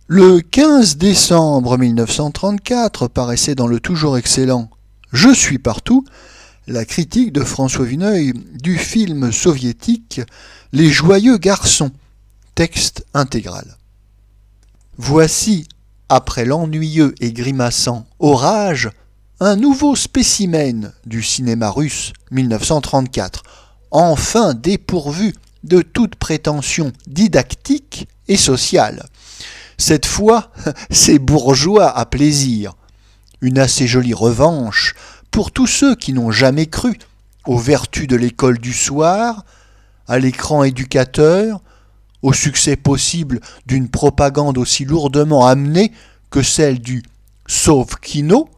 Le 15 décembre 1934 paraissait dans le toujours excellent « Je suis partout » la critique de François Vineuil du film soviétique « Les joyeux garçons », texte intégral. Voici, après l'ennuyeux et grimaçant Orage, un nouveau spécimen du cinéma russe 1934, enfin dépourvu de toute prétention didactique et sociale. Cette fois, c'est bourgeois à plaisir. Une assez jolie revanche pour tous ceux qui n'ont jamais cru aux vertus de l'école du soir, à l'écran éducateur, au succès possible d'une propagande aussi lourdement amenée que celle du Sovkino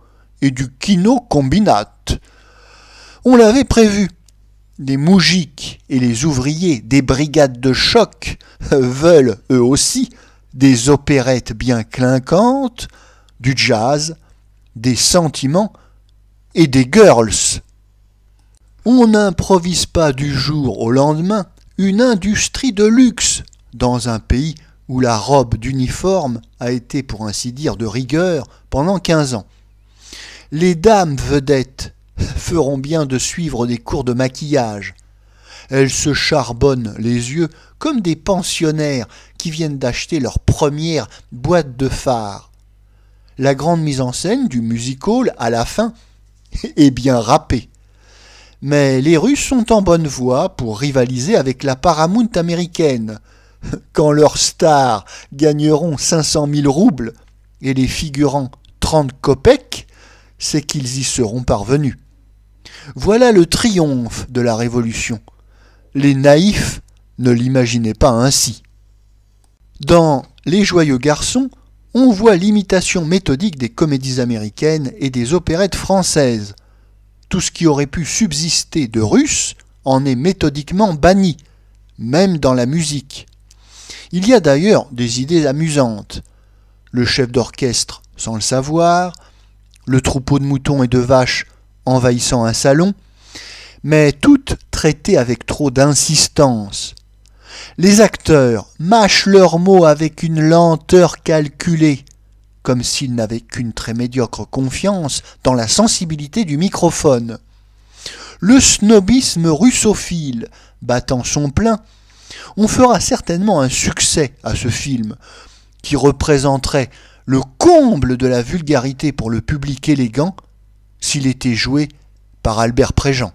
et du Kino Kombinat. On l'avait prévu. Les moujiks et les ouvriers des brigades de choc veulent eux aussi des opérettes bien clinquantes, du jazz, des sentiments et des girls. On n'improvise pas du jour au lendemain une industrie de luxe dans un pays où la robe d'uniforme a été pour ainsi dire de rigueur pendant 15 ans. Les dames vedettes feront bien de suivre des cours de maquillage. Elles se charbonnent les yeux comme des pensionnaires qui viennent d'acheter leur première boîte de fard. La grande mise en scène du music-hall à la fin est bien râpée. Mais les Russes sont en bonne voie pour rivaliser avec la Paramount américaine. Quand leurs stars gagneront 500 000 roubles et les figurants 30 kopecks, c'est qu'ils y seront parvenus. Voilà le triomphe de la Révolution. Les naïfs ne l'imaginaient pas ainsi. Dans Les joyeux garçons, on voit l'imitation méthodique des comédies américaines et des opérettes françaises. Tout ce qui aurait pu subsister de russe en est méthodiquement banni, même dans la musique. Il y a d'ailleurs des idées amusantes. Le chef d'orchestre sans le savoir, le troupeau de moutons et de vaches envahissant un salon, mais toutes traitées avec trop d'insistance. Les acteurs mâchent leurs mots avec une lenteur calculée, comme s'ils n'avaient qu'une très médiocre confiance dans la sensibilité du microphone. Le snobisme russophile battant son plein, on fera certainement un succès à ce film, qui représenterait le comble de la vulgarité pour le public élégant s'il était joué par Albert Préjean.